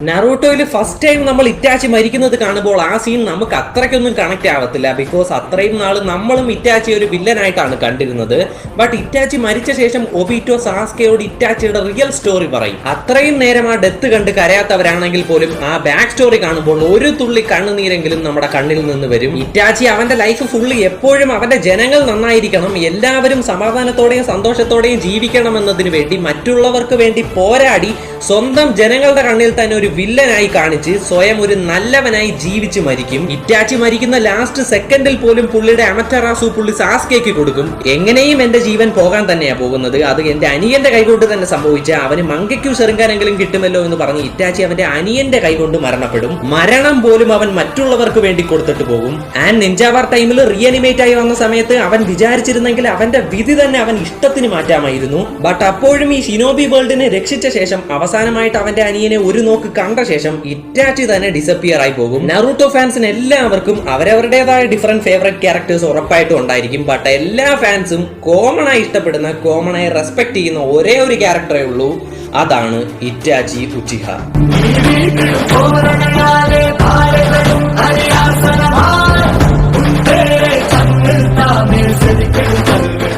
നറൂട്ടോയിൽ first time നമ്മൾ Itachi മരിക്കുന്നത് കാണുമ്പോൾ ആ സീൻ നമുക്ക് അത്രയ്ക്കൊന്നും കണക്ട് ആവത്തില്ല. ബിക്കോസ് അത്രയും നാൾ നമ്മളും ഇറ്റാച്ചി ഒരു വില്ലനായിട്ടാണ് കണ്ടിരുന്നത്. ബട്ട് ഇറ്റാച്ചി മരിച്ച ശേഷം ഒബീറ്റോ സാസ്കയോട് ഇറ്റാച്ചിയുടെ റിയൽ സ്റ്റോറി പറയും. അത്രയും നേരം ആ ഡെത്ത് കണ്ട് കരയാത്തവരാണെങ്കിൽ പോലും ആ ബാക്ക് സ്റ്റോറി കാണുമ്പോൾ ഒരു തുള്ളി കണ്ണുനീരെങ്കിലും നമ്മുടെ കണ്ണിൽ നിന്ന് വരും. ഇറ്റാച്ചി അവന്റെ ലൈഫ് ഫുള്ള് എപ്പോഴും അവന്റെ ജനങ്ങൾ നന്നായിരിക്കണം, എല്ലാവരും സമാധാനത്തോടെയും സന്തോഷത്തോടെയും ജീവിക്കണം എന്നതിന് വേണ്ടി മറ്റുള്ളവർക്ക് വേണ്ടി പോരാടി സ്വന്തം ജനങ്ങളുടെ കണ്ണിൽ തന്നെ ഒരു വില്ലനായി കാണിച്ച് സ്വയം ഒരു നല്ലവനായി ജീവിച്ച് മരിക്കും. ഇറ്റാച്ചി മരിക്കുന്ന ലാസ്റ്റ് സെക്കൻഡിൽ പോലും പുള്ളിയുടെ അമറ്ററാസു പുള്ളി സാസ്കേക്ക് കൊടുക്കും. എങ്ങനെയും എന്റെ ജീവൻ പോകാൻ തന്നെയാ പോകുന്നത്, അത് എന്റെ അനിയന്റെ കൈകൊണ്ട് തന്നെ സംഭവിച്ച അവന് മങ്കയ്ക്കു ചെറുങ്കാനെങ്കിലും കിട്ടുമല്ലോ എന്ന് പറഞ്ഞ് ഇറ്റാച്ചി അവന്റെ അനിയന്റെ കൈകൊണ്ട് മരണപ്പെടും. മരണം പോലും അവൻ മറ്റുള്ളവർക്ക് വേണ്ടി കൊടുത്തിട്ട് പോകും. ആൻഡ് നിഞ്ച വാർ ടൈമിൽ റീഅനിമേറ്റ് ആയി വന്ന സമയത്ത് അവൻ വിചാരിച്ചിരുന്നെങ്കിൽ അവന്റെ വിധി തന്നെ അവൻ ഇഷ്ടത്തിന് മാറ്റാമായിരുന്നു. ബട്ട് അപ്പോഴും ഈ ഷിനോബി വേൾഡിനെ രക്ഷിച്ച ശേഷം അവസാനമായിട്ട് അവന്റെ അനിയനെ ഒരു നോക്ക് കണ്ട ശേഷം ഇറ്റാച്ചി തന്നെ ഡിസപ്പിയർ ആയി പോകും. നറൂട്ടോ ഫാൻസിന് എല്ലാവർക്കും അവരവരുടേതായ ഡിഫറെന്റ് ഫേവറേറ്റ് ക്യാരക്ടേഴ്സ് ഉറപ്പായിട്ടും ഉണ്ടായിരിക്കും. ബട്ട് എല്ലാ ഫാൻസും കോമൺ ആയി ഇഷ്ടപ്പെടുന്ന, കോമൺ ആയി റെസ്പെക്ട് ചെയ്യുന്ന ഒരേ ഒരു ക്യാരക്ടറേ ഉള്ളൂ, അതാണ് ഇറ്റാച്ചി ഉച്ചിഹ.